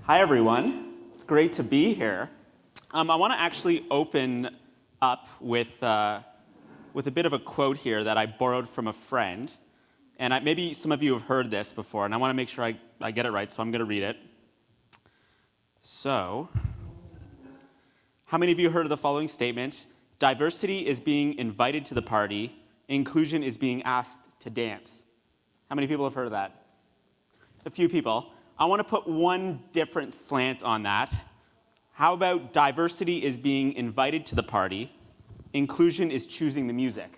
Hi, everyone. It's great to be here. I want to actually open up with a bit of a quote here that I borrowed from a friend. And maybe some of you have heard this before, and I want to make sure I get it right, so I'm going to read it. So, how many of you heard of the following statement? Diversity is being invited to the party. Inclusion is being asked to dance. How many people have heard of that? A few people. I want to put one different slant on that. How about diversity is being invited to the party, inclusion is choosing the music?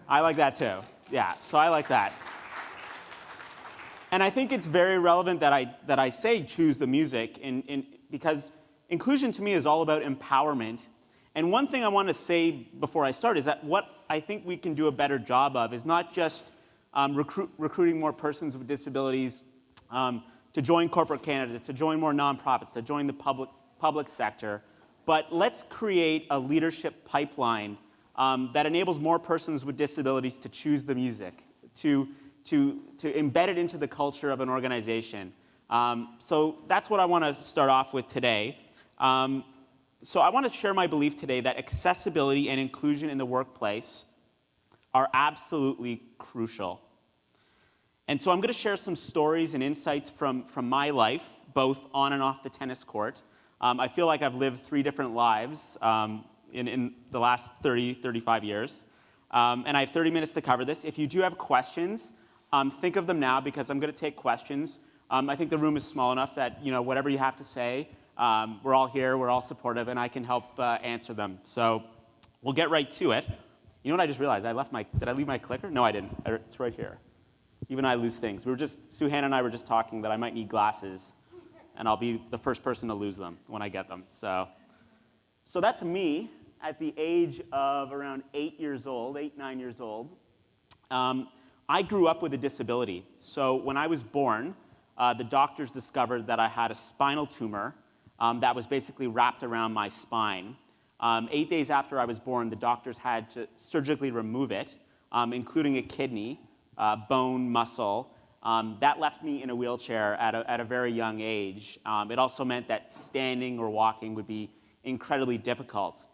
I like that too. Yeah, so I like that. And I think it's very relevant that I say choose the music because inclusion to me is all about empowerment. And one thing I want to say before I start is that what I think we can do a better job of is not just recruiting more persons with disabilities to join corporate Canada, to join more nonprofits, to join the public sector, but let's create a leadership pipeline that enables more persons with disabilities to choose the music, to embed it into the culture of an organization. So that's what I want to start off with today. So I want to share my belief today that accessibility and inclusion in the workplace are absolutely crucial. And so I'm going to share some stories and insights from my life, both on and off the tennis court. I feel like I've lived 3 different lives in the last 35 years. And I have 30 minutes to cover this. If you do have questions, think of them now because I'm going to take questions. I think the room is small enough that whatever you have to say, we're all here, we're all supportive, and I can help answer them. So we'll get right to it. You know what I just realized? Did I leave my clicker? No, I didn't. It's right here. Even I lose things. Suhan and I were just talking that I might need glasses, and I'll be the first person to lose them when I get them. So that's me at the age of around 8, 9 years old. I grew up with a disability. So when I was born, the doctors discovered that I had a spinal tumor that was basically wrapped around my spine. 8 days after I was born, the doctors had to surgically remove it, including a kidney, bone, muscle. That left me in a wheelchair at a very young age. It also meant that standing or walking would be incredibly difficult.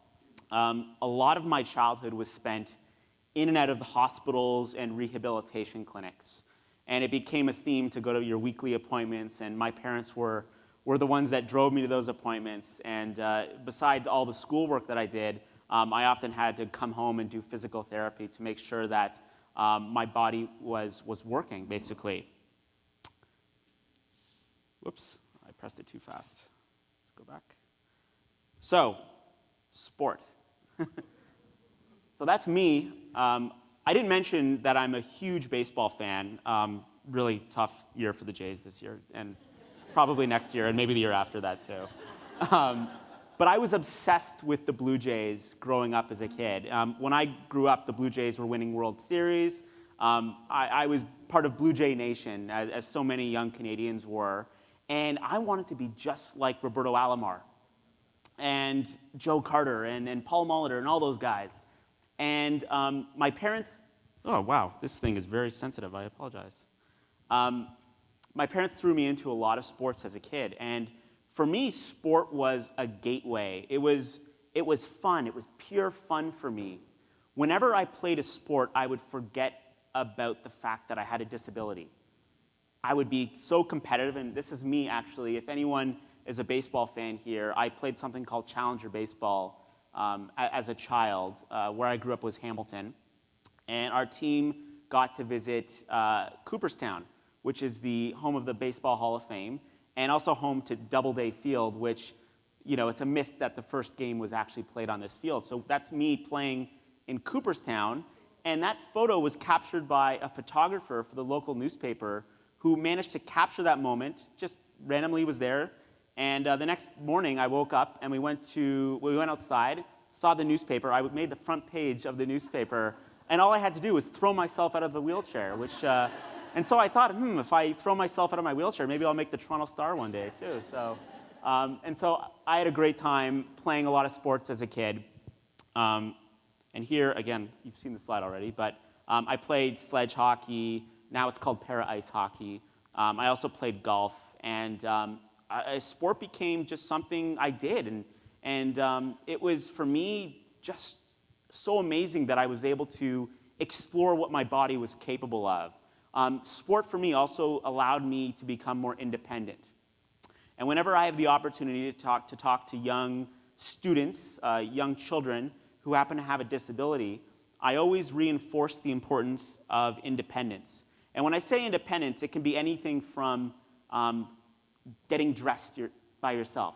A lot of my childhood was spent in and out of the hospitals and rehabilitation clinics. And it became a theme to go to your weekly appointments, and my parents were the ones that drove me to those appointments. And besides all the schoolwork that I did, I often had to come home and do physical therapy to make sure that my body was working, basically. Whoops, I pressed it too fast. Let's go back. So, sport. So that's me. I didn't mention that I'm a huge baseball fan. Really tough year for the Jays this year, and probably next year, and maybe the year after that too. But I was obsessed with the Blue Jays growing up as a kid. When I grew up, the Blue Jays were winning World Series. I was part of Blue Jay Nation, as so many young Canadians were. And I wanted to be just like Roberto Alomar and Joe Carter and Paul Molitor and all those guys. And my parents, oh, wow, this thing is very sensitive. I apologize. My parents threw me into a lot of sports as a kid. And for me, sport was a gateway. It was fun. It was pure fun for me. Whenever I played a sport, I would forget about the fact that I had a disability. I would be so competitive, and this is me, actually. If anyone is a baseball fan here, I played something called Challenger Baseball as a child. Where I grew up was Hamilton. And our team got to visit Cooperstown, which is the home of the Baseball Hall of Fame, and also home to Doubleday Field, which, it's a myth that the first game was actually played on this field. So that's me playing in Cooperstown, and that photo was captured by a photographer for the local newspaper who managed to capture that moment, just randomly was there. And the next morning, I woke up, and we went outside, saw the newspaper. I made the front page of the newspaper, and all I had to do was throw myself out of the wheelchair, which... And so I thought, if I throw myself out of my wheelchair, maybe I'll make the Toronto Star one day, too. So, and so I had a great time playing a lot of sports as a kid. And here, again, you've seen the slide already, but I played sledge hockey. Now it's called para-ice hockey. I also played golf, And sport became just something I did. And it was, for me, just so amazing that I was able to explore what my body was capable of. Sport, for me, also allowed me to become more independent. And whenever I have the opportunity to talk to young students, young children who happen to have a disability, I always reinforce the importance of independence. And when I say independence, it can be anything from getting dressed by yourself,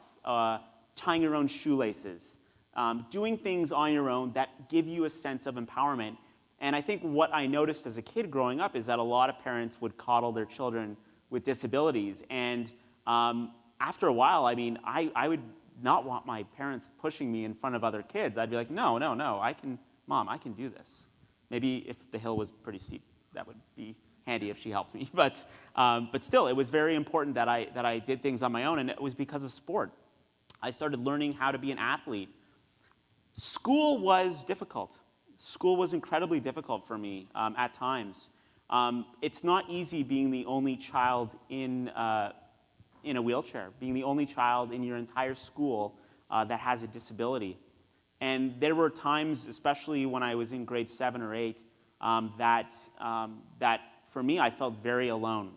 tying your own shoelaces, doing things on your own that give you a sense of empowerment. And I think what I noticed as a kid growing up is that a lot of parents would coddle their children with disabilities. And after a while, I mean, I would not want my parents pushing me in front of other kids. I'd be like, no, Mom, I can do this. Maybe if the hill was pretty steep, that would be handy if she helped me. But still, it was very important that I did things on my own, and it was because of sport. I started learning how to be an athlete. School was difficult. School was incredibly difficult for me at times. It's not easy being the only child in a wheelchair, being the only child in your entire school that has a disability. And there were times, especially when I was in grade 7 or 8, that for me, I felt very alone.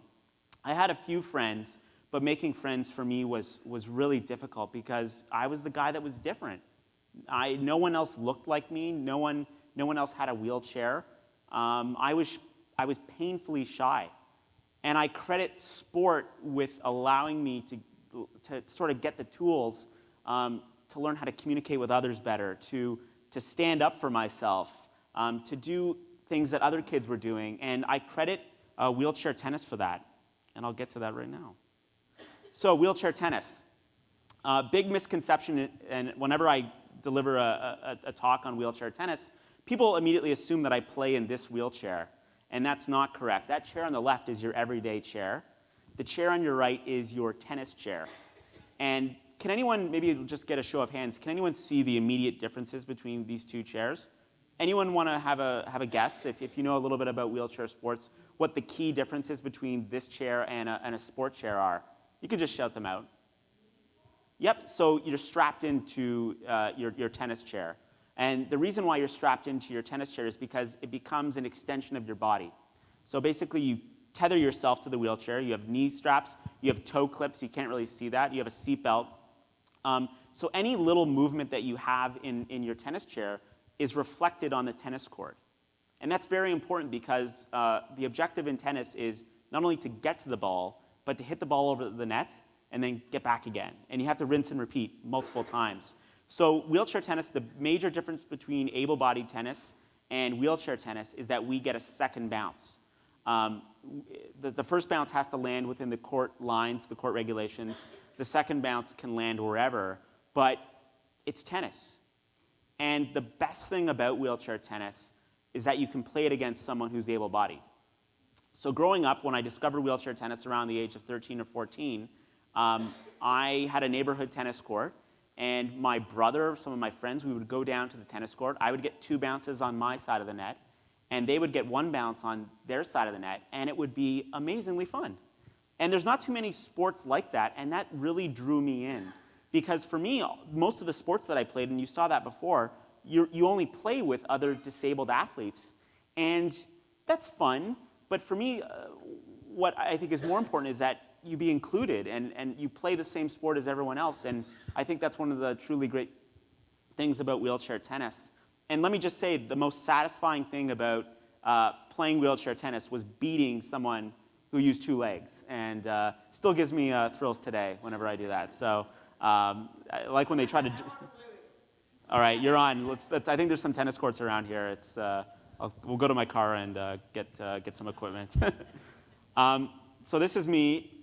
I had a few friends, but making friends for me was really difficult because I was the guy that was different. No one else looked like me. No one else had a wheelchair. I was painfully shy. And I credit sport with allowing me to sort of get the tools to learn how to communicate with others better, to stand up for myself, to do things that other kids were doing. And I credit wheelchair tennis for that. And I'll get to that right now. So wheelchair tennis. Big misconception, and whenever I deliver a talk on wheelchair tennis, people immediately assume that I play in this wheelchair. And that's not correct. That chair on the left is your everyday chair. The chair on your right is your tennis chair. And can anyone, maybe just get a show of hands, can anyone see the immediate differences between these two chairs? Anyone want to have a guess, if you know a little bit about wheelchair sports, what the key differences between this chair and a sport chair are? You can just shout them out. Yep, so you're strapped into your tennis chair. And the reason why you're strapped into your tennis chair is because it becomes an extension of your body. So basically, you tether yourself to the wheelchair. You have knee straps. You have toe clips. You can't really see that. You have a seat belt. So any little movement that you have in your tennis chair is reflected on the tennis court. And that's very important because the objective in tennis is not only to get to the ball, but to hit the ball over the net and then get back again. And you have to rinse and repeat multiple times. So wheelchair tennis, the major difference between able-bodied tennis and wheelchair tennis is that we get a second bounce. The first bounce has to land within the court lines, the court regulations. The second bounce can land wherever, but it's tennis. And the best thing about wheelchair tennis is that you can play it against someone who's able-bodied. So growing up, when I discovered wheelchair tennis around the age of 13 or 14, I had a neighborhood tennis court. And my brother, some of my friends, we would go down to the tennis court. I would get 2 bounces on my side of the net, and they would get 1 bounce on their side of the net, and it would be amazingly fun. And there's not too many sports like that, and that really drew me in. Because for me, most of the sports that I played, and you saw that before, you only play with other disabled athletes. And that's fun, but for me, what I think is more important is that you be included and you play the same sport as everyone else. And I think that's one of the truly great things about wheelchair tennis. And let me just say, the most satisfying thing about playing wheelchair tennis was beating someone who used 2 legs. And still gives me thrills today whenever I do that. So I like when they try to... All right, you're on. I think there's some tennis courts around here. We'll go to my car and get some equipment. So this is me.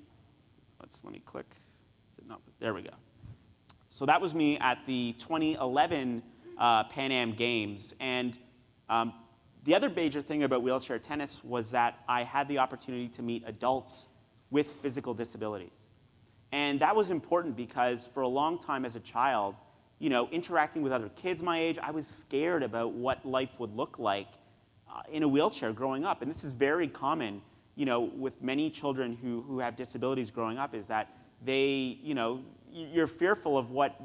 Let me click. Is it not? There we go. So that was me at the 2011 Pan Am Games. And the other major thing about wheelchair tennis was that I had the opportunity to meet adults with physical disabilities. And that was important because for a long time as a child, interacting with other kids my age, I was scared about what life would look like in a wheelchair growing up. And this is very common with many children who have disabilities growing up is that you're fearful of what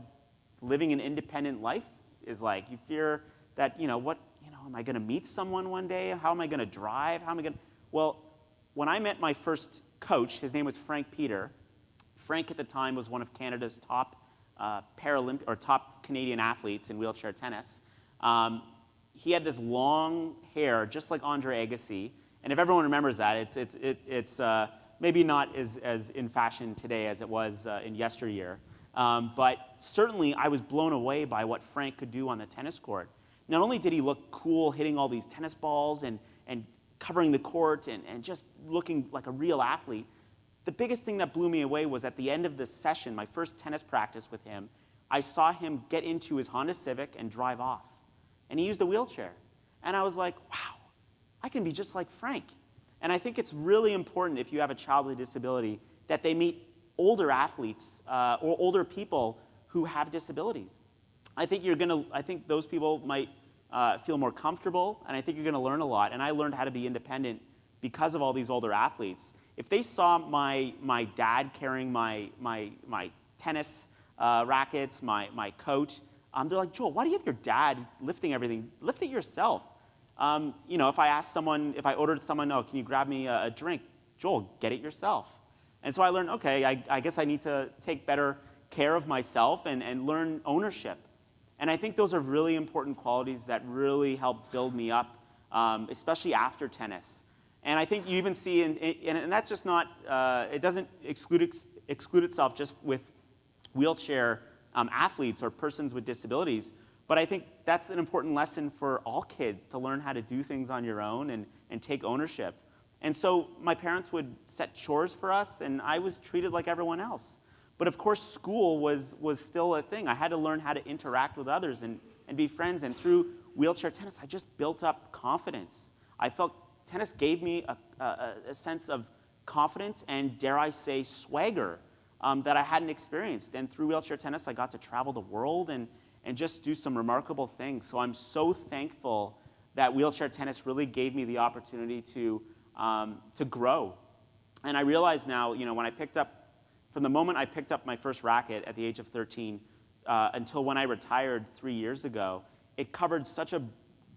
living an independent life is like. You fear that, am I going to meet someone one day? How am I going to drive? How am I going to? Well, when I met my first coach, his name was Frank Peter. Frank at the time was one of Canada's top top Canadian athletes in wheelchair tennis. He had this long hair, just like Andre Agassi. And if everyone remembers that, it's maybe not as in fashion today as it was in yesteryear. But certainly, I was blown away by what Frank could do on the tennis court. Not only did he look cool hitting all these tennis balls and covering the court and just looking like a real athlete, the biggest thing that blew me away was at the end of the session, my first tennis practice with him, I saw him get into his Honda Civic and drive off. And he used a wheelchair. And I was like, wow, I can be just like Frank. And I think it's really important if you have a child with a disability that they meet older athletes or older people who have disabilities. I think those people might feel more comfortable, and I think you're going to learn a lot. And I learned how to be independent because of all these older athletes. If they saw my dad carrying my tennis rackets, my coat, they're like, Joel, why do you have your dad lifting everything? Lift it yourself. If I ordered someone, oh, can you grab me a drink? Joel, get it yourself. And so I learned, okay, I guess I need to take better care of myself and learn ownership. And I think those are really important qualities that really help build me up, especially after tennis. And I think you even see, and that's just not, it doesn't exclude itself just with wheelchair athletes or persons with disabilities, but I think that's an important lesson for all kids to learn how to do things on your own and take ownership. And so my parents would set chores for us, and I was treated like everyone else. But of course, school was still a thing. I had to learn how to interact with others and be friends, and through wheelchair tennis, I just built up confidence. I felt tennis gave me a sense of confidence and, dare I say, swagger that I hadn't experienced. And through wheelchair tennis, I got to travel the world and just do some remarkable things. So I'm so thankful that wheelchair tennis really gave me the opportunity to grow. And I realize now, from the moment I picked up my first racket at the age of 13 until when I retired 3 years ago, it covered such a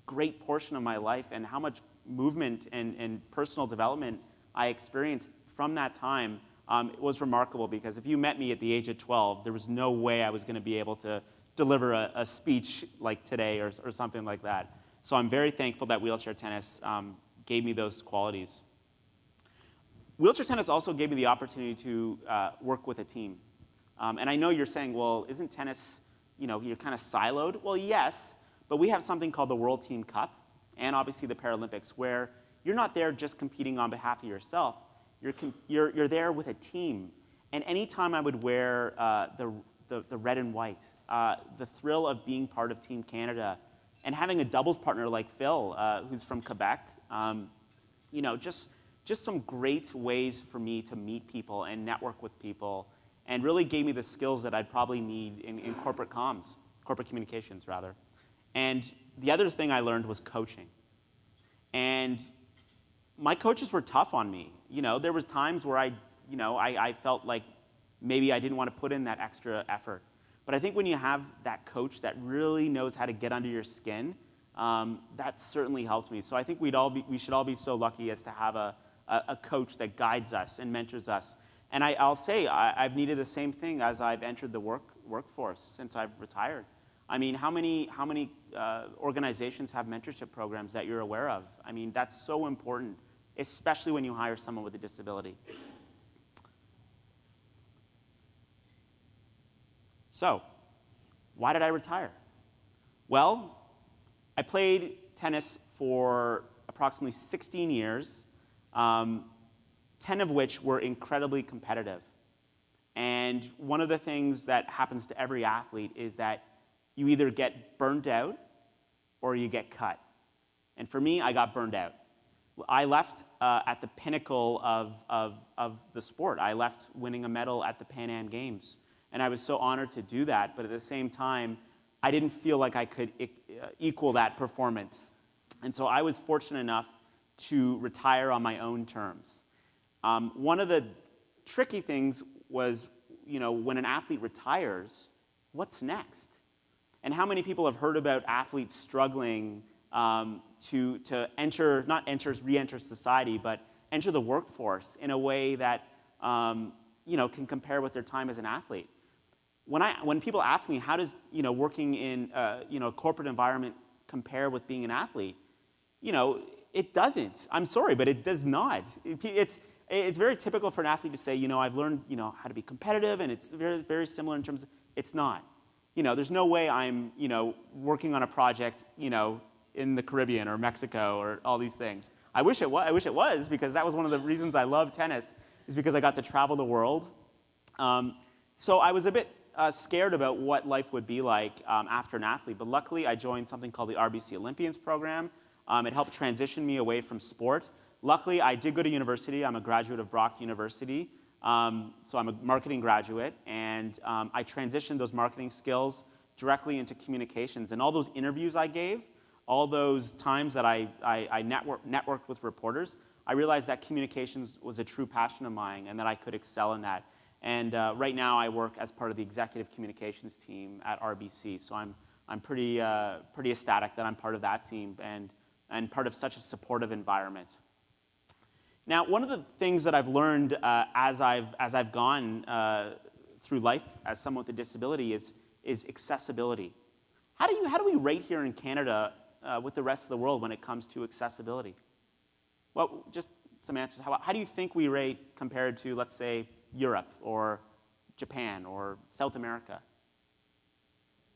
great portion of my life, and how much movement and personal development I experienced from that time was remarkable. Because if you met me at the age of 12, there was no way I was going to be able to deliver a speech like today or something like that. So I'm very thankful that wheelchair tennis gave me those qualities. Wheelchair tennis also gave me the opportunity to work with a team. And I know you're saying, well, isn't tennis, you're kind of siloed? Well, yes, but we have something called the World Team Cup and obviously the Paralympics, where you're not there just competing on behalf of yourself. You're there with a team. And anytime I would wear the red and white, the thrill of being part of Team Canada and having a doubles partner like Phil, who's from Quebec, just some great ways for me to meet people and network with people, and really gave me the skills that I'd probably need in corporate communications rather. And the other thing I learned was coaching. And my coaches were tough on me. There was times where I felt like maybe I didn't want to put in that extra effort. But I think when you have that coach that really knows how to get under your skin, that certainly helps me. So I think we should all be so lucky as to have a coach that guides us and mentors us. And I'll say I've needed the same thing as I've entered the workforce since I've retired. I mean, how many organizations have mentorship programs that you're aware of? I mean, that's so important, especially when you hire someone with a disability. So, why did I retire? Well, I played tennis for approximately 16 years, 10 of which were incredibly competitive. And one of the things that happens to every athlete is that you either get burned out or you get cut. And for me, I got burned out. I left at the pinnacle of the sport. I left winning a medal at the Pan Am Games. And I was so honored to do that, but at the same time, I didn't feel like I could equal that performance. And so I was fortunate enough to retire on my own terms. One of the tricky things was, when an athlete retires, what's next? And how many people have heard about athletes struggling to re-enter society, but enter the workforce in a way that can compare with their time as an athlete? When people ask me, how does working in a corporate environment compare with being an athlete? It doesn't. I'm sorry, but it does not. It's very typical for an athlete to say, I've learned how to be competitive, and it's very, very similar in terms of, it's not. There's no way I'm working on a project in the Caribbean or Mexico or all these things. I wish it was, because that was one of the reasons I love tennis, is because I got to travel the world. So I was a bit scared about what life would be like after an athlete, but luckily I joined something called the RBC Olympians program. It helped transition me away from sport. Luckily, I did go to university. I'm a graduate of Brock University, so I'm a marketing graduate, and I transitioned those marketing skills directly into communications. And all those interviews I gave, all those times that I networked with reporters, I realized that communications was a true passion of mine and that I could excel in that. And right now, I work as part of the executive communications team at RBC. So I'm pretty ecstatic that I'm part of that team and part of such a supportive environment. Now, one of the things that I've learned as I've gone through life as someone with a disability is accessibility. How do we rate here in Canada with the rest of the world when it comes to accessibility? Well, just some answers. How do you think we rate compared to, let's say, Europe or Japan or South America?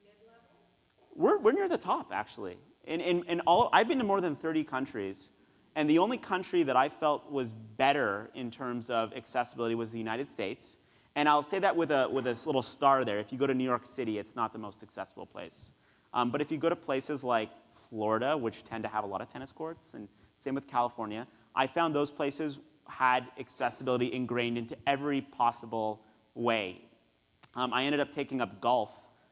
Mid-level? We're near the top, actually. I've been to more than 30 countries, and the only country that I felt was better in terms of accessibility was the United States. And I'll say that with a little star there. If you go to New York City, it's not the most accessible place. But if you go to places like Florida, which tend to have a lot of tennis courts, and same with California, I found those places had accessibility ingrained into every possible way. I ended up taking up golf,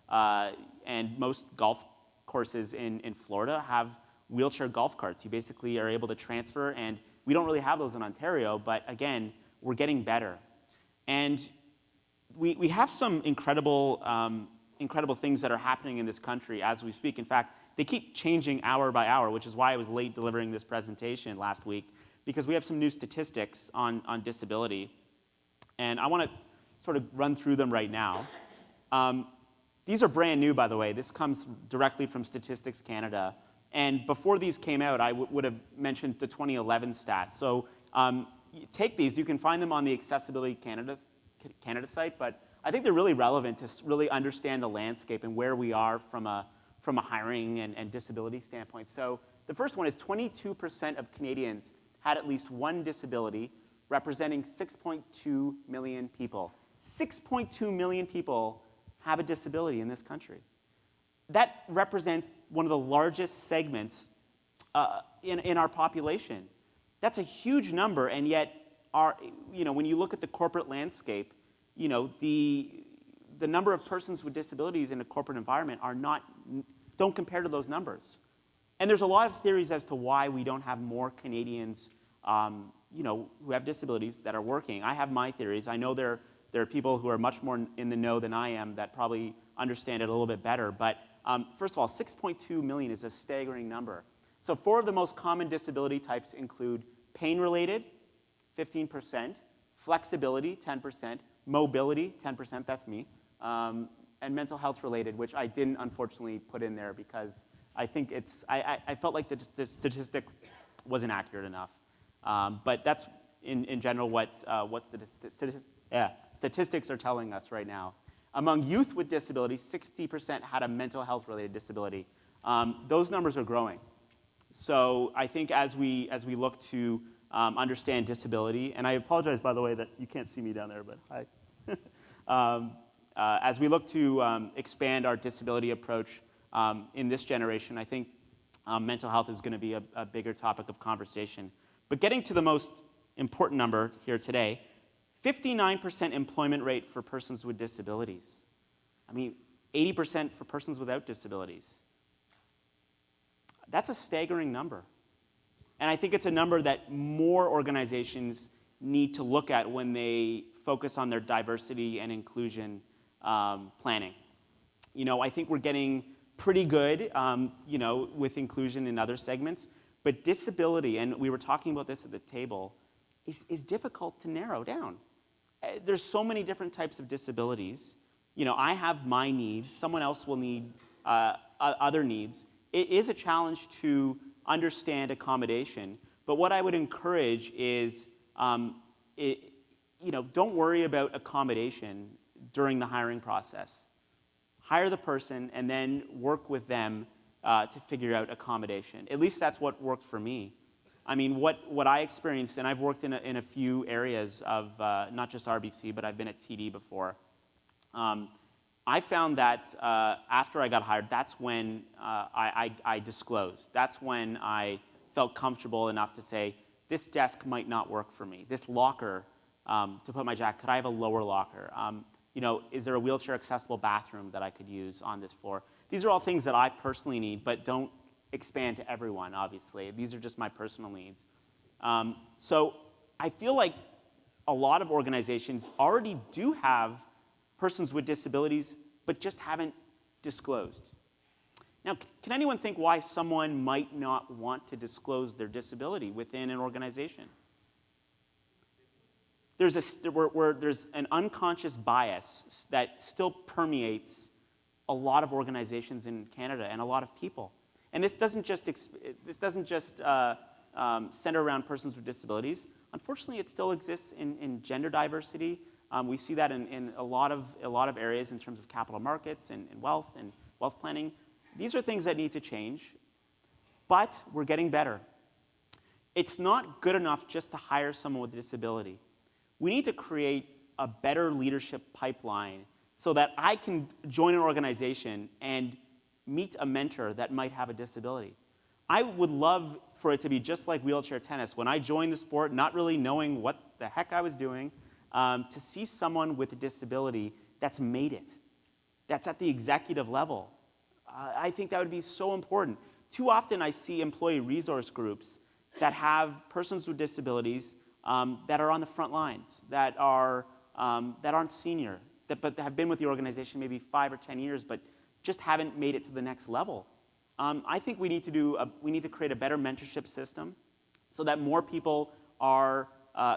and most golf courses in Florida have wheelchair golf carts. You basically are able to transfer, and we don't really have those in Ontario, but again, we're getting better. And we have some incredible things that are happening in this country as we speak. In fact, they keep changing hour by hour, which is why I was late delivering this presentation last week, because we have some new statistics on disability. And I want to sort of run through them right now. These are brand new, by the way. This comes directly from Statistics Canada. And before these came out, I would have mentioned the 2011 stats. So take these. You can find them on the Accessibility Canada site, but I think they're really relevant to really understand the landscape and where we are from a hiring and disability standpoint. So the first one is 22% of Canadians had at least one disability, representing 6.2 million people. 6.2 million people have a disability in this country. That represents one of the largest segments in our population. That's a huge number, and yet when you look at the corporate landscape, the number of persons with disabilities in a corporate environment don't compare to those numbers. And there's a lot of theories as to why we don't have more Canadians who have disabilities that are working. I have my theories. I know there are people who are much more in the know than I am that probably understand it a little bit better. But first of all, 6.2 million is a staggering number. So 4 of the most common disability types include pain-related, 15%, flexibility, 10%, mobility, 10%, that's me, and mental health-related, which I didn't unfortunately put in there because I think I felt like the statistic wasn't accurate enough. But that's, in general, what the statistics are telling us right now. Among youth with disabilities, 60% had a mental health-related disability. Those numbers are growing. So I think as we look to understand disability, and I apologize, by the way, that you can't see me down there, but hi. As we look to expand our disability approach in this generation, I think mental health is going to be a bigger topic of conversation. But getting to the most important number here today, 59% employment rate for persons with disabilities. I mean, 80% for persons without disabilities. That's a staggering number. And I think it's a number that more organizations need to look at when they focus on their diversity and inclusion planning. I think we're getting pretty good, with inclusion in other segments, but disability, and we were talking about this at the table, is difficult to narrow down. There's so many different types of disabilities. I have my needs, someone else will need other needs. It is a challenge to understand accommodation, but what I would encourage is, don't worry about accommodation during the hiring process. Hire the person and then work with them to figure out accommodation. At least that's what worked for me. I mean, what I experienced, and I've worked in a few areas of not just RBC, but I've been at TD before. I found that after I got hired, that's when I disclosed. That's when I felt comfortable enough to say, this desk might not work for me. This locker, to put my jacket, could I have a lower locker? Is there a wheelchair accessible bathroom that I could use on this floor? These are all things that I personally need, but don't expand to everyone, obviously. These are just my personal needs. So I feel like a lot of organizations already do have persons with disabilities, but just haven't disclosed. Now, can anyone think why someone might not want to disclose their disability within an organization? There's an unconscious bias that still permeates a lot of organizations in Canada and a lot of people. And this doesn't just center around persons with disabilities. Unfortunately, it still exists in gender diversity. We see that in a lot of areas in terms of capital markets and wealth planning. These are things that need to change, but we're getting better. It's not good enough just to hire someone with a disability. We need to create a better leadership pipeline so that I can join an organization and meet a mentor that might have a disability. I would love for it to be just like wheelchair tennis. When I joined the sport, not really knowing what the heck I was doing, to see someone with a disability that's made it, that's at the executive level. I think that would be so important. Too often I see employee resource groups that have persons with disabilities that are on the front lines, that aren't senior, but have been with the organization maybe 5 or 10 years, but just haven't made it to the next level. I think we need to create a better mentorship system so that more people are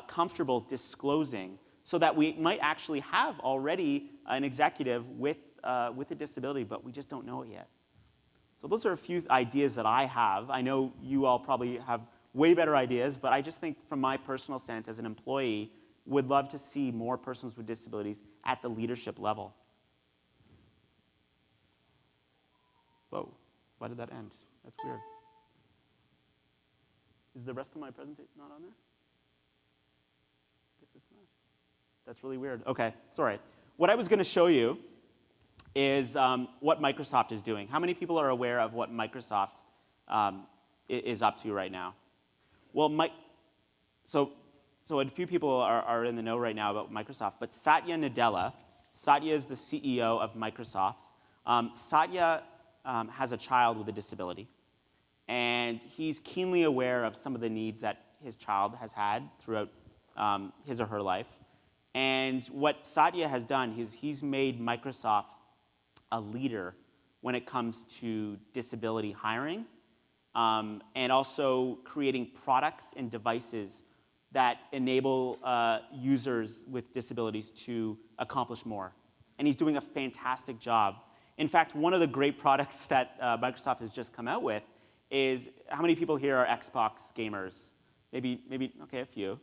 comfortable disclosing, so that we might actually have already an executive with a disability, but we just don't know it yet. So those are a few ideas that I have. I know you all probably have way better ideas, but I just think from my personal sense as an employee, would love to see more persons with disabilities at the leadership level. Whoa, why did that end? That's weird. Is the rest of my presentation not on there? I guess it's not. That's really weird. Okay, sorry. What I was going to show you is what Microsoft is doing. How many people are aware of what Microsoft is up to right now? Well, so a few people are in the know right now about Microsoft, but Satya Nadella, Satya is the CEO of Microsoft. Satya has a child with a disability, and he's keenly aware of some of the needs that his child has had throughout his or her life. And what Satya has done is he's made Microsoft a leader when it comes to disability hiring, and also creating products and devices that enable users with disabilities to accomplish more. And he's doing a fantastic job. In fact, one of the great products that Microsoft has just come out with is, how many people here are Xbox gamers? Maybe, okay, a few.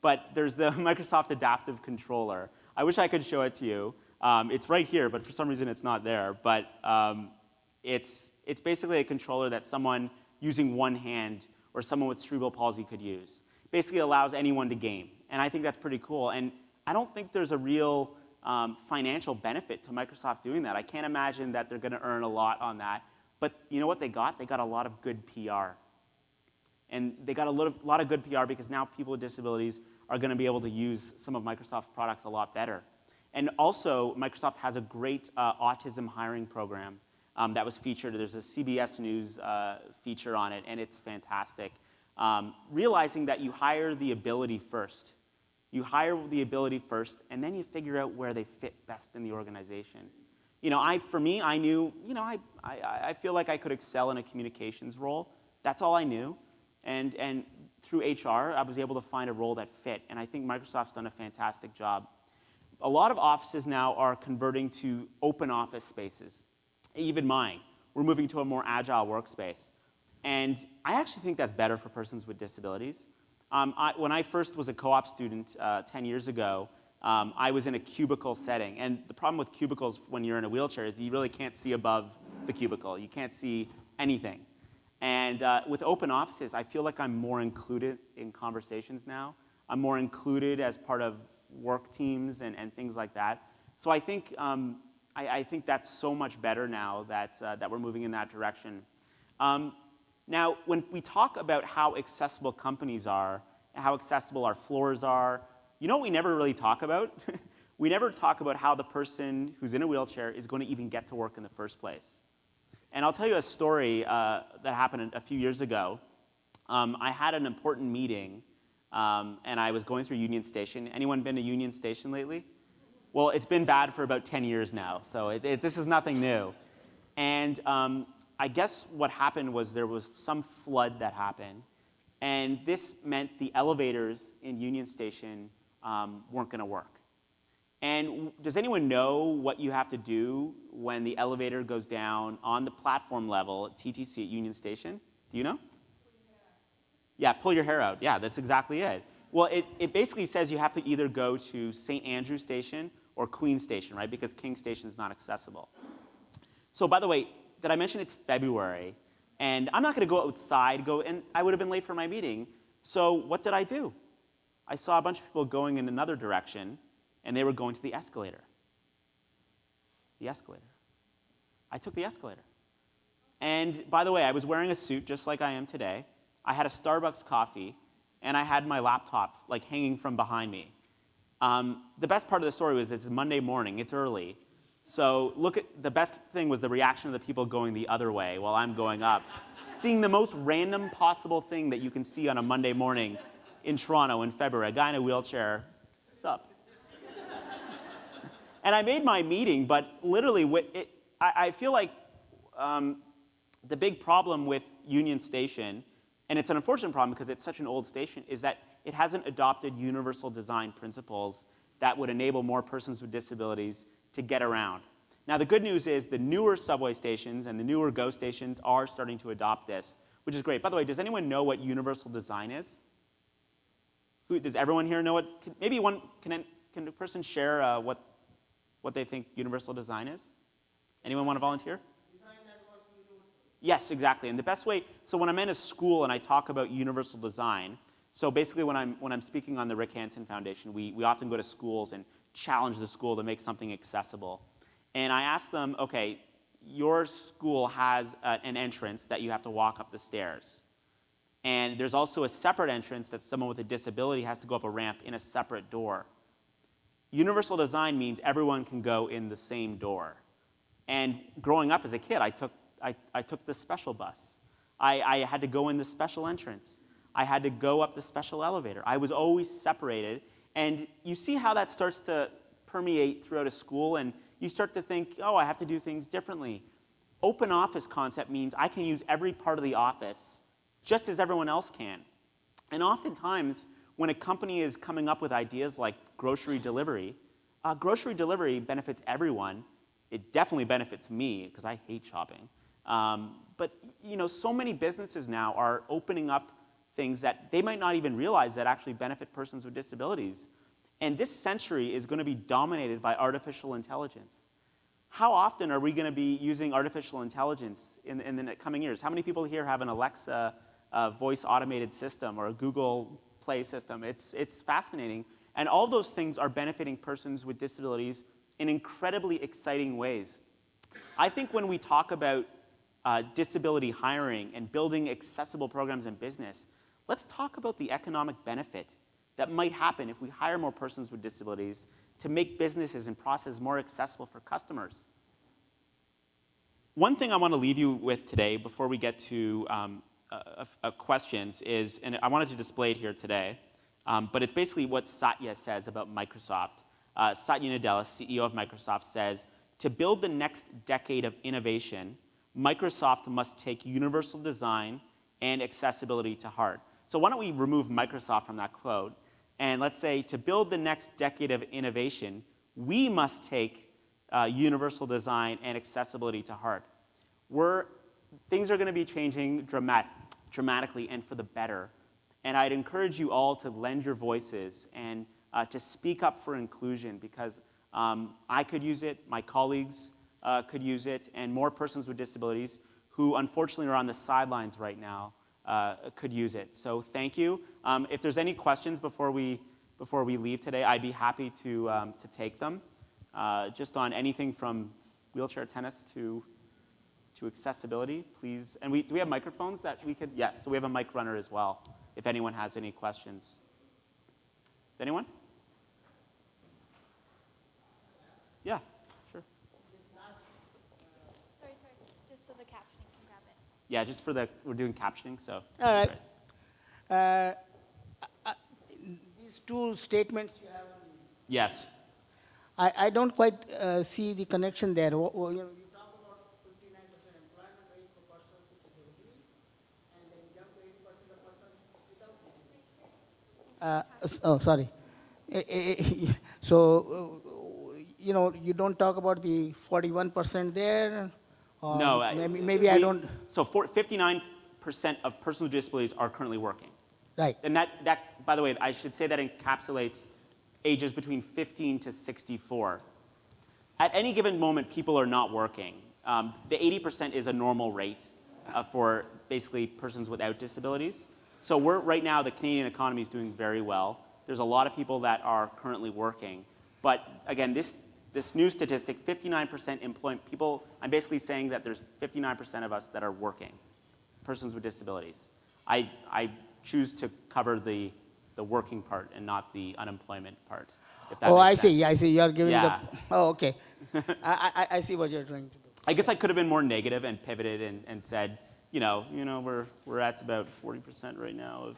But there's the Microsoft Adaptive Controller. I wish I could show it to you. It's right here, but for some reason it's not there. But it's basically a controller that someone using one hand or someone with cerebral palsy could use. Basically allows anyone to game. And I think that's pretty cool. And I don't think there's a real financial benefit to Microsoft doing that. I can't imagine that they're going to earn a lot on that. But you know what they got? They got a lot of good PR. And they got a lot of good PR because now people with disabilities are going to be able to use some of Microsoft's products a lot better. And also, Microsoft has a great autism hiring program that was featured. There's a CBS News feature on it, and it's fantastic. realizing that you hire the ability first. You hire the ability first, and then you figure out where they fit best in the organization. For me, I knew, I feel like I could excel in a communications role. That's all I knew. And through HR, I was able to find a role that fit, and I think Microsoft's done a fantastic job. A lot of offices now are converting to open office spaces. Even mine. We're moving to a more agile workspace. And I actually think that's better for persons with disabilities. When I first was a co-op student 10 years ago, I was in a cubicle setting. And the problem with cubicles when you're in a wheelchair is you really can't see above the cubicle. You can't see anything. And with open offices, I feel like I'm more included in conversations now. I'm more included as part of work teams and things like that. So I think, I think that's so much better now that we're moving in that direction. Now, when we talk about how accessible companies are, how accessible our floors are, you know what we never really talk about? We never talk about how the person who's in a wheelchair is going to even get to work in the first place. And I'll tell you a story that happened a few years ago. I had an important meeting, and I was going through Union Station. Anyone been to Union Station lately? Well, it's been bad for about 10 years now, so this is nothing new. And I guess what happened was there was some flood that happened, and this meant the elevators in Union Station weren't going to work. And does anyone know what you have to do when the elevator goes down on the platform level at TTC at Union Station? Do you know? Yeah, pull your hair out. Yeah, that's exactly it. Well, it basically says you have to either go to St. Andrew Station or Queen Station, right? Because King Station is not accessible. So by the way, did I mention it's February? And I'm not going to go outside, and I would have been late for my meeting. So what did I do? I saw a bunch of people going in another direction, and they were going to the escalator. The escalator. I took the escalator. And by the way, I was wearing a suit just like I am today. I had a Starbucks coffee, and I had my laptop like hanging from behind me. The best part of the story was it's Monday morning, it's early. So the best thing was the reaction of the people going the other way while I'm going up. Seeing the most random possible thing that you can see on a Monday morning in Toronto in February, a guy in a wheelchair, sup? And I made my meeting, but literally, I feel like the big problem with Union Station, and it's an unfortunate problem because it's such an old station, is that it hasn't adopted universal design principles that would enable more persons with disabilities to get around. Now, the good news is the newer subway stations and the newer GO stations are starting to adopt this, which is great. By the way, does anyone know what universal design is? Does everyone here know what? Can a person share what they think universal design is? Anyone want to volunteer? Design that works universally. Yes, exactly. And the best way, so when I'm in a school and I talk about universal design, so basically when I'm speaking on the Rick Hansen Foundation, we often go to schools and challenge the school to make something accessible. And I ask them, okay, your school has an entrance that you have to walk up the stairs. And there's also a separate entrance that someone with a disability has to go up a ramp in a separate door. Universal design means everyone can go in the same door. And growing up as a kid, I took the special bus. I had to go in the special entrance. I had to go up the special elevator. I was always separated. And you see how that starts to permeate throughout a school, and you start to think, oh, I have to do things differently. Open office concept means I can use every part of the office just as everyone else can. And oftentimes, when a company is coming up with ideas like grocery delivery benefits everyone. It definitely benefits me, because I hate shopping. But so many businesses now are opening up things that they might not even realize that actually benefit persons with disabilities. And this century is going to be dominated by artificial intelligence. How often are we going to be using artificial intelligence in the coming years? How many people here have an Alexa voice automated system or a Google Play system? It's fascinating. And all those things are benefiting persons with disabilities in incredibly exciting ways. I think when we talk about disability hiring and building accessible programs in business, let's talk about the economic benefit that might happen if we hire more persons with disabilities to make businesses and processes more accessible for customers. One thing I want to leave you with today before we get to questions is, and I wanted to display it here today, but it's basically what Satya says about Microsoft. Satya Nadella, CEO of Microsoft, says, to build the next decade of innovation, Microsoft must take universal design and accessibility to heart. So why don't we remove Microsoft from that quote, and let's say, to build the next decade of innovation, we must take universal design and accessibility to heart. Things are going to be changing dramatically and for the better. And I'd encourage you all to lend your voices and to speak up for inclusion, because I could use it, my colleagues could use it, and more persons with disabilities who unfortunately are on the sidelines right now could use it. So thank you. If there's any questions before we leave today, I'd be happy to take them, just on anything from wheelchair tennis to accessibility, please. And do we have microphones that we could? Yes, so we have a mic runner as well, if anyone has any questions. Does anyone? Yeah, sure. Sorry, just so the captioning can grab it. Yeah, just we're doing captioning, so. All right. Great. These two statements you have, Yes. I don't quite see the connection there. You talk about 59% employment rate for persons with disability, and then you jump to 80% of persons without disability. Oh, sorry. So, you don't talk about the 41% there? Or No. maybe I don't. So 59% of persons with disabilities are currently working. Right. And that, by the way, I should say that encapsulates ages between 15 to 64. At any given moment, people are not working. The 80% is a normal rate for basically persons without disabilities. So right now, the Canadian economy is doing very well. There's a lot of people that are currently working. But again, this new statistic, 59% employment, people, I'm basically saying that there's 59% of us that are working, persons with disabilities. I choose to cover the working part and not the unemployment part. If that Oh, makes sense. I see. You're giving Yeah. Oh, okay. I see what you're trying to do. I guess I could have been more negative and pivoted and said, we're at about 40% right now,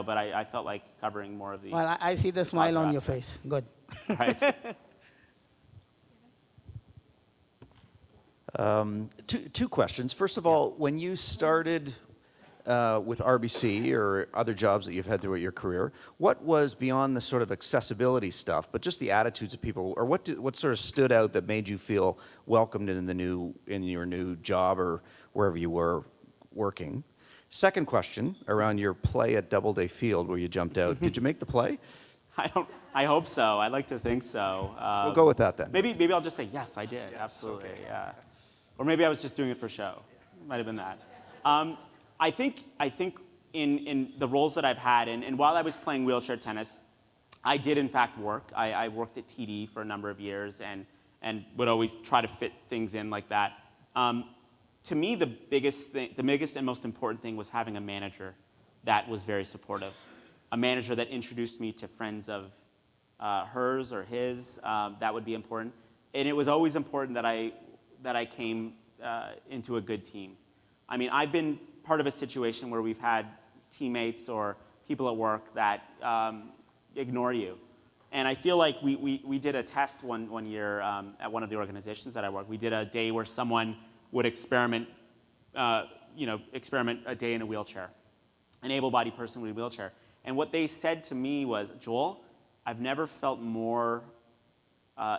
but I felt like covering more of the. Well, I see the smile on your aspects. face. Good. Right. Two questions. First of all, when you started with RBC or other jobs that you've had throughout your career, what was beyond the sort of accessibility stuff, but just the attitudes of people, or what sort of stood out that made you feel welcomed in your new job or wherever you were working? Second question, around your play at Doubleday Field where you jumped out. Did you make the play? I hope so. I'd like to think so. We'll go with that then. Maybe I'll just say yes, I did. Yes, absolutely. Okay. Yeah. Or maybe I was just doing it for show. Might have been that. I think in the roles that I've had, and while I was playing wheelchair tennis, I did in fact work. I worked at TD for a number of years and would always try to fit things in like that. To me, the biggest and most important thing was having a manager that was very supportive. A manager that introduced me to friends of hers or his, that would be important. And it was always important that I came into a good team. I mean, I've been part of a situation where we've had teammates or people at work that ignore you. And I feel like we did a test one year at one of the organizations that I work. We did a day where someone would experiment a day in a wheelchair, an able-bodied person with a wheelchair. And what they said to me was, Joel, I've never felt more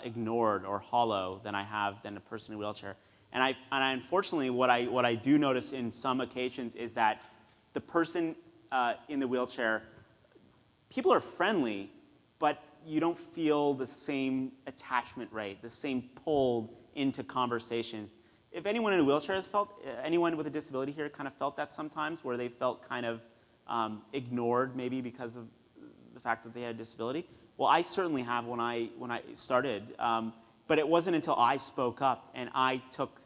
ignored or hollow than a person in a wheelchair. And I unfortunately, what I do notice in some occasions is that the person in the wheelchair, people are friendly, but you don't feel the same attachment rate, the same pull into conversations. If anyone in a wheelchair has felt, anyone with a disability here kind of felt that sometimes, where they felt kind of ignored maybe because of the fact that they had a disability. Well, I certainly have when I started, but it wasn't until I spoke up and I took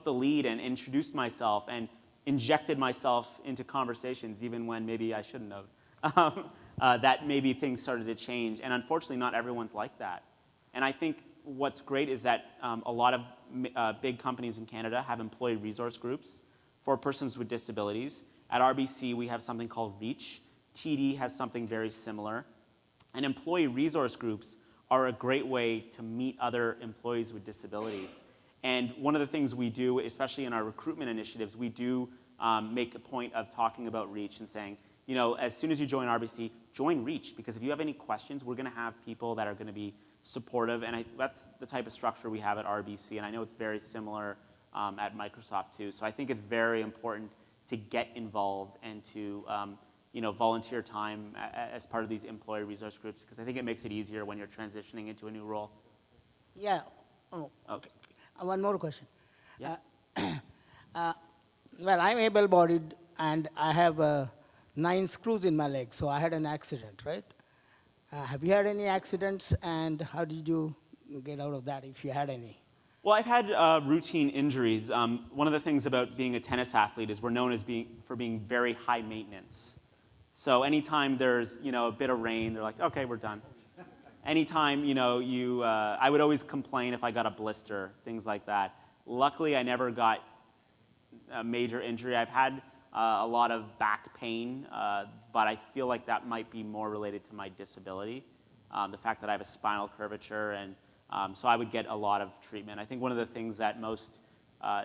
the lead and introduced myself and injected myself into conversations even when maybe I shouldn't have, that maybe things started to change. And unfortunately, not everyone's like that. And I think what's great is that a lot of big companies in Canada have employee resource groups for persons with disabilities. At RBC, we have something called REACH. TD has something very similar. And employee resource groups are a great way to meet other employees with disabilities. And one of the things we do, especially in our recruitment initiatives, we do make a point of talking about REACH and saying, you know, as soon as you join RBC, join REACH, because if you have any questions, we're going to have people that are going to be supportive, and that's the type of structure we have at RBC, and I know it's very similar at Microsoft too. So I think it's very important to get involved and to you know, volunteer time as part of these employee resource groups, because I think it makes it easier when you're transitioning into a new role. Yeah. Oh, Okay. one more question. Yeah. Well, I'm able-bodied, and I have 9 screws in my leg, so I had an accident, right? Have you had any accidents, and how did you get out of that, if you had any? Well, I've had routine injuries. One of the things about being a tennis athlete is we're known as for being very high maintenance. So anytime there's, you know, a bit of rain, they're like, okay, we're done. Anytime, you know, I would always complain if I got a blister, things like that. Luckily, I never got a major injury. I've had a lot of back pain, but I feel like that might be more related to my disability, the fact that I have a spinal curvature, and so I would get a lot of treatment. I think one of the things that most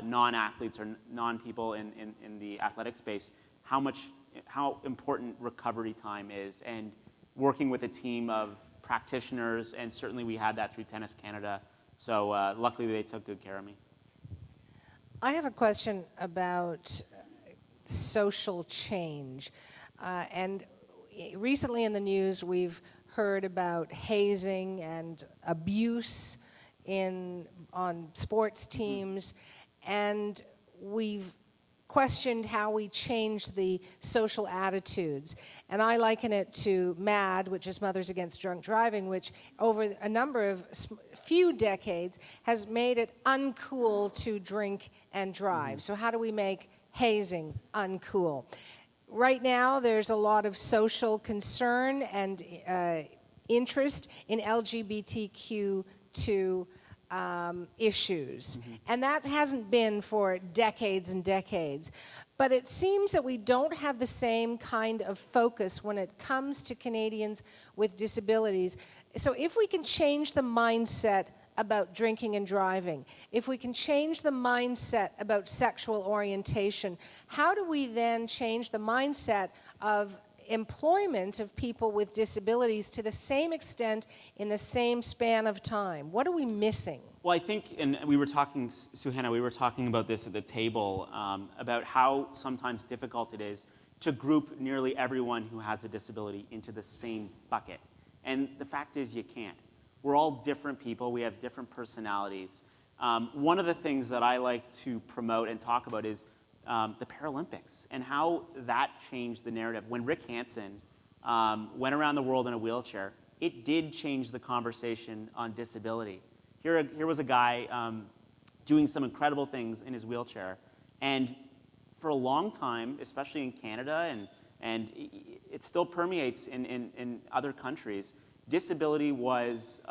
non-athletes or non-people in the athletic space, how important recovery time is, and working with a team of practitioners, and certainly we had that through Tennis Canada. So luckily they took good care of me. I have a question about social change. And recently in the news, we've heard about hazing and abuse on sports teams, and we've questioned how we change the social attitudes. And I liken it to MADD, which is Mothers Against Drunk Driving, which over a number of few decades has made it uncool to drink and drive. So how do we make hazing uncool? Right now, there's a lot of social concern and interest in LGBTQ2 issues. And that hasn't been for decades and decades. But it seems that we don't have the same kind of focus when it comes to Canadians with disabilities. So if we can change the mindset about drinking and driving, if we can change the mindset about sexual orientation, how do we then change the mindset of employment of people with disabilities to the same extent in the same span of time? What are we missing? Well, I think, and we were talking, Suhana, we were talking about this at the table, about how sometimes difficult it is to group nearly everyone who has a disability into the same bucket. And the fact is you can't. We're all different people. We have different personalities. One of the things that I like to promote and talk about is the Paralympics and how that changed the narrative. When Rick Hansen went around the world in a wheelchair, it did change the conversation on disability. Here was a guy doing some incredible things in his wheelchair, and for a long time, especially in Canada, and it still permeates in other countries, disability was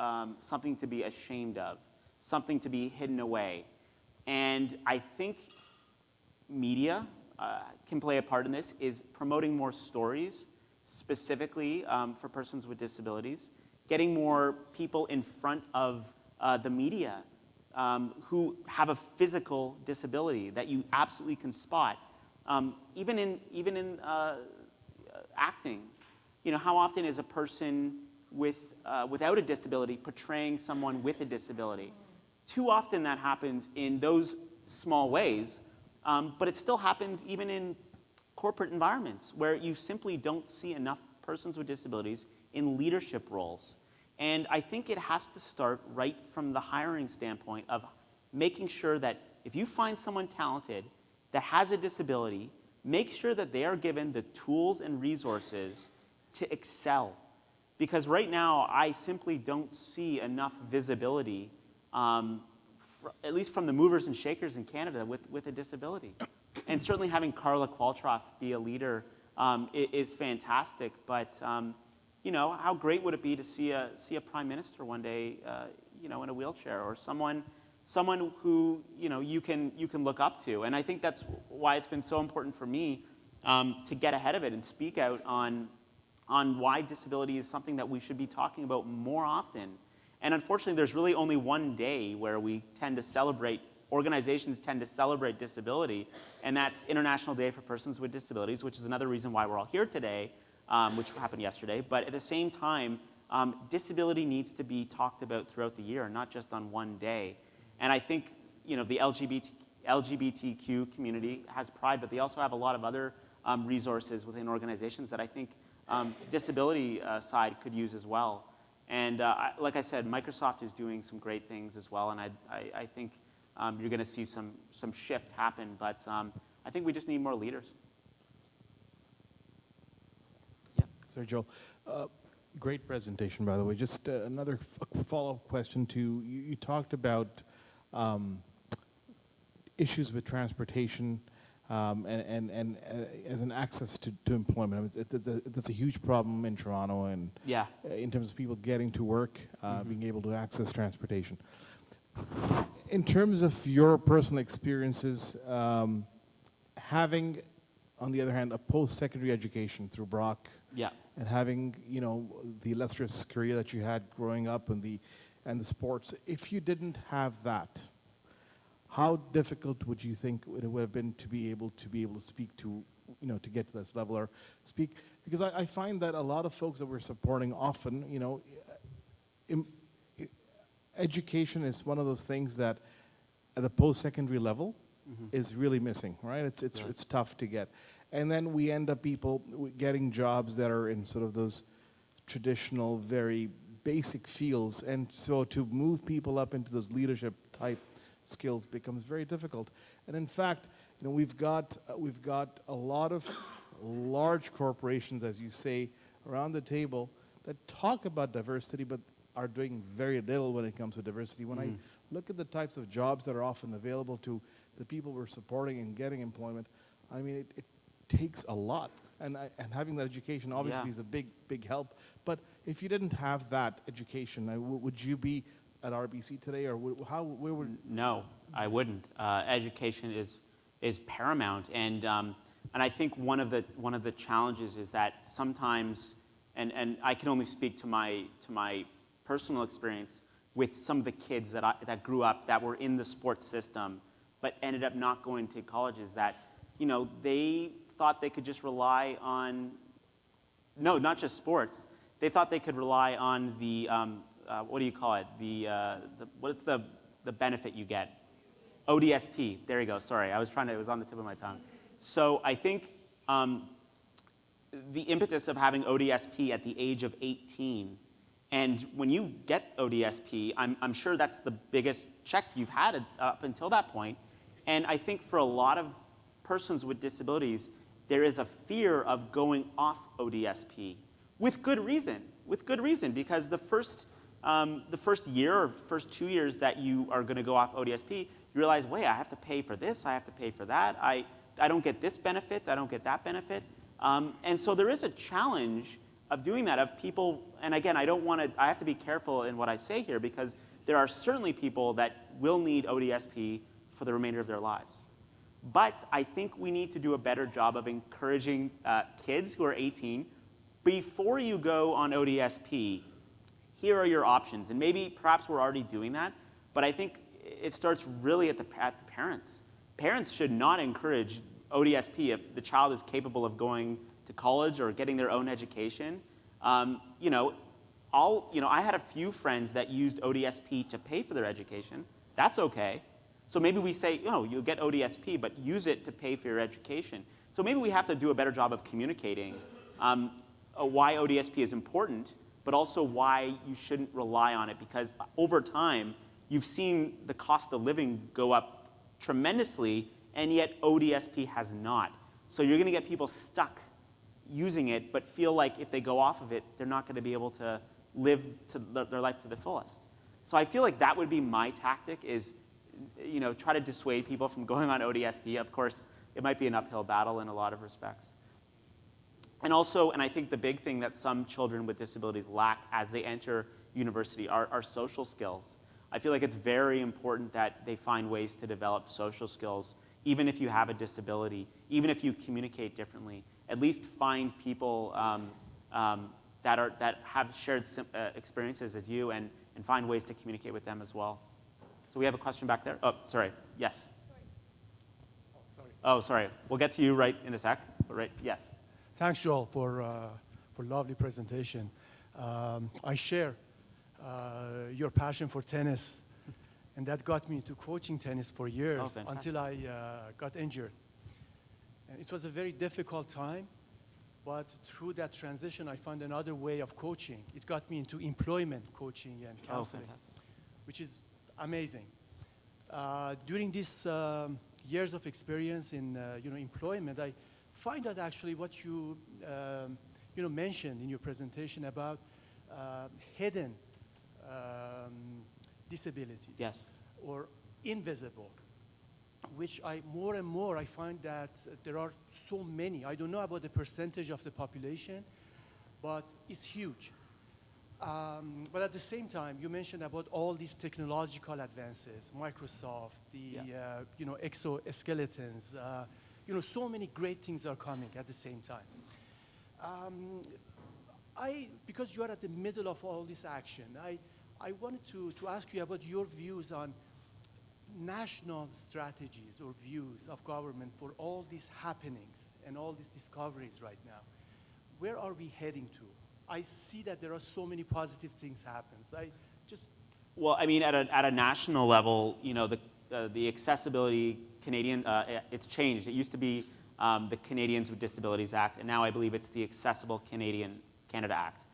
something to be ashamed of, something to be hidden away. And I think media can play a part in this, is promoting more stories specifically for persons with disabilities, getting more people in front of the media who have a physical disability that you absolutely can spot. Even in acting, you know, how often is a person without a disability portraying someone with a disability? Too often that happens in those small ways, but it still happens even in corporate environments where you simply don't see enough persons with disabilities in leadership roles. And I think it has to start right from the hiring standpoint of making sure that if you find someone talented that has a disability, make sure that they are given the tools and resources to excel. Because right now, I simply don't see enough visibility, at least from the movers and shakers in Canada with a disability. And certainly having Carla Qualtrough be a leader is fantastic, but you know, how great would it be to see a prime minister one day, you know, in a wheelchair, or someone someone who you can look up to. And I think that's why it's been so important for me to get ahead of it and speak out on why disability is something that we should be talking about more often. And unfortunately, there's really only one day where we tend to celebrate, organizations tend to celebrate disability, and that's International Day for Persons with Disabilities, which is another reason why we're all here today, which happened yesterday. But at the same time, disability needs to be talked about throughout the year, not just on one day. And I think the LGBTQ community has pride, but they also have a lot of other resources within organizations that I think disability side could use as well. And like I said, Microsoft is doing some great things as well, and I think you're going to see some shift happen, but I think we just need more leaders. Yeah. Sorry, Joel. Great presentation, by the way. Just another follow-up question to you talked about issues with transportation and as an access to employment. I mean, it's a huge problem in Toronto, and Yeah. in terms of people getting to work, being able to access transportation. In terms of your personal experiences, having, on the other hand, a post-secondary education through Brock, Yeah. and having the illustrious career that you had growing up and the sports, if you didn't have that, how difficult would you think it would have been to be able to speak to, to get to this level or speak? Because I find that a lot of folks that we're supporting often, education is one of those things that at the post-secondary level is really missing, right? It's tough to get. And then we end up people getting jobs that are in sort of those traditional, very basic fields. And so to move people up into those leadership type skills becomes very difficult. And in fact, we've got a lot of large corporations, as you say, around the table that talk about diversity, but are doing very little when it comes to diversity. When I look at the types of jobs that are often available to the people we're supporting and getting employment, I mean, it takes a lot. And having that education obviously is a big help. But if you didn't have that education, would you be at RBC today, or where would? No, I wouldn't. Education is paramount, and I think one of the challenges is that sometimes, and I can only speak to my personal experience with some of the kids that grew up that were in the sports system, but ended up not going to colleges. That they thought they could just rely on, no, not just sports. They thought they could rely on the what do you call it? What's the benefit you get? ODSP. There you go. Sorry, it was on the tip of my tongue. So I think the impetus of having ODSP at the age of 18, and when you get ODSP, I'm sure that's the biggest check you've had up until that point. And I think for a lot of persons with disabilities, there is a fear of going off ODSP with good reason. Because the first year or first 2 years that you are going to go off ODSP, you realize, wait, I have to pay for this, I have to pay for that, I don't get this benefit, I don't get that benefit. And so there is a challenge of doing that, of people, and again, I have to be careful in what I say here, because there are certainly people that will need ODSP for the remainder of their lives. But I think we need to do a better job of encouraging kids who are 18, before you go on ODSP, here are your options. And perhaps we're already doing that, but I think it starts really at the parents. Parents should not encourage ODSP if the child is capable of going to college or getting their own education. I had a few friends that used ODSP to pay for their education. That's okay. So maybe we say, you'll get ODSP, but use it to pay for your education. So maybe we have to do a better job of communicating why ODSP is important, but also why you shouldn't rely on it, because over time, you've seen the cost of living go up tremendously, and yet ODSP has not. So you're going to get people stuck using it, but feel like if they go off of it, they're not going to be able to live their life to the fullest. So I feel like that would be my tactic, is try to dissuade people from going on ODSP. Of course, it might be an uphill battle in a lot of respects. And also, and I think the big thing that some children with disabilities lack as they enter university are social skills. I feel like it's very important that they find ways to develop social skills, even if you have a disability, even if you communicate differently. At least find people that have shared experiences as you, and find ways to communicate with them as well. So we have a question back there. Oh, sorry. Yes. Oh, sorry. We'll get to you right in a sec. Right. Yes. Thanks, Joel, for lovely presentation. I share your passion for tennis, and that got me into coaching tennis for years fantastic. until I got injured. And it was a very difficult time, but through that transition, I found another way of coaching. It got me into employment coaching and counseling, fantastic. which is amazing. During these years of experience in employment, I find out actually what you mentioned in your presentation about hidden disabilities, Yes. or invisible, which more and more I find that there are so many. I don't know about the percentage of the population, but it's huge. But at the same time, you mentioned about all these technological advances, Microsoft, the exoskeletons, so many great things are coming at the same time. Because you are at the middle of all this action, I wanted to ask you about your views on national strategies or views of government for all these happenings and all these discoveries right now. Where are we heading to? I see that there are so many positive things happen. Well, I mean, at a national level, the accessibility Canadian, it's changed. It used to be the Canadians with Disabilities Act, and now I believe it's the Accessible Canada Act.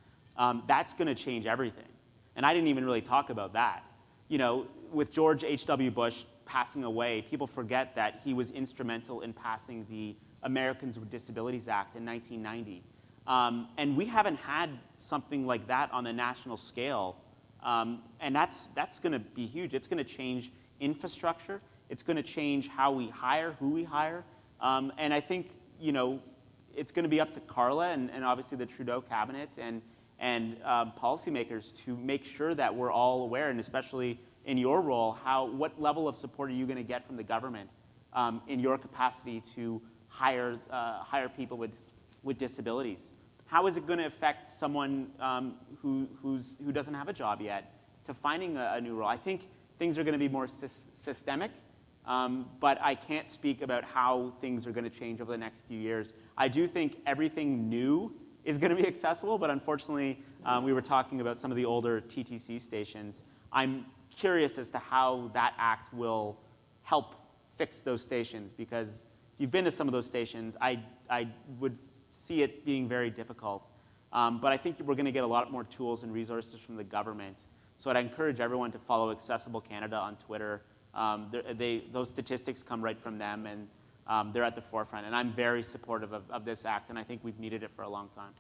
That's going to change everything. And I didn't even really talk about that. With George H.W. Bush passing away, people forget that he was instrumental in passing the Americans with Disabilities Act in 1990. And we haven't had something like that on the national scale. And that's going to be huge. It's going to change infrastructure. It's going to change how we hire, who we hire. And I think, it's going to be up to Carla and obviously the Trudeau cabinet and policymakers to make sure that we're all aware, and especially in your role, what level of support are you going to get from the government in your capacity to hire people with disabilities? How is it going to affect someone who doesn't have a job yet to finding a new role? I think things are going to be more systemic, but I can't speak about how things are going to change over the next few years. I do think everything new is going to be accessible, but unfortunately, we were talking about some of the older TTC stations. I'm curious as to how that act will help fix those stations, because if you've been to some of those stations, I would see it being very difficult. But I think we're going to get a lot more tools and resources from the government. So I'd encourage everyone to follow Accessible Canada on Twitter. Those statistics come right from them, and they're at the forefront. And I'm very supportive of this act, and I think we've needed it for a long time.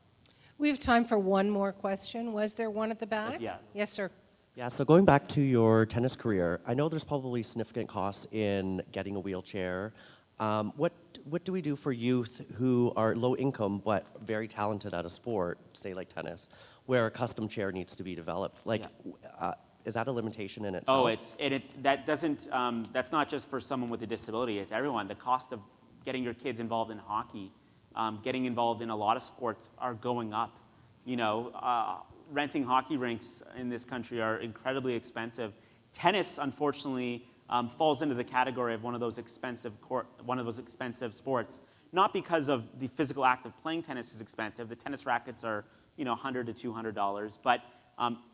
We have time for one more question. Was there one at the back? Yeah. Yes, sir. Yeah, so going back to your tennis career, I know there's probably significant costs in getting a wheelchair. What do we do for youth who are low income but very talented at a sport, say like tennis, where a custom chair needs to be developed? Is that a limitation in itself? Oh, that's not just for someone with a disability, it's everyone. The cost of getting your kids involved in hockey, getting involved in a lot of sports are going up. Renting hockey rinks in this country are incredibly expensive. Tennis, unfortunately, falls into the category of one of those expensive sports. Not because of the physical act of playing tennis is expensive. The tennis rackets are, $100 to $200. But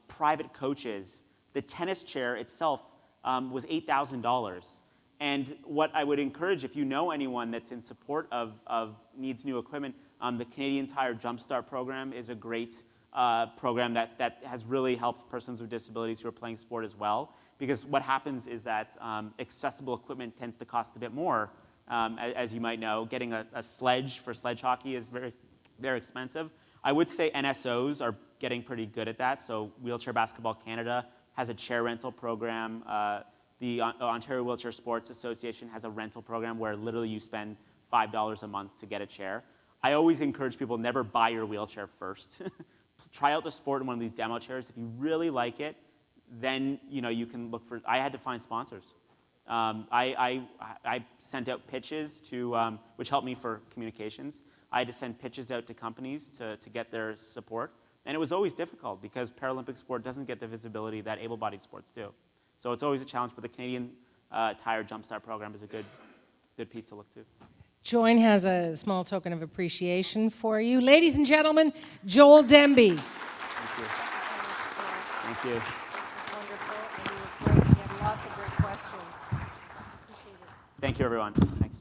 private coaches, the tennis chair itself was $8,000. And what I would encourage, if you know anyone that's in support of needs new equipment, the Canadian Tire Jumpstart program is a great program that has really helped persons with disabilities who are playing sport as well. Because what happens is that accessible equipment tends to cost a bit more. As you might know, getting a sledge for sledge hockey is very, very expensive. I would say NSOs are getting pretty good at that. So Wheelchair Basketball Canada has a chair rental program. The Ontario Wheelchair Sports Association has a rental program where literally you spend $5 a month to get a chair. I always encourage people, never buy your wheelchair first. Try out the sport in one of these demo chairs. If you really like it, then you can look for. I had to find sponsors. I sent out pitches to, which helped me for communications. I had to send pitches out to companies to get their support. And it was always difficult because Paralympic sport doesn't get the visibility that able-bodied sports do. So it's always a challenge, but the Canadian Tire Jumpstart program is a good piece to look to. Join has a small token of appreciation for you. Ladies and gentlemen, Joel Demby. Thank you. Thank you. Wonderful, and you were great. You had lots of great questions. Appreciate it. Thank you, everyone. Thanks.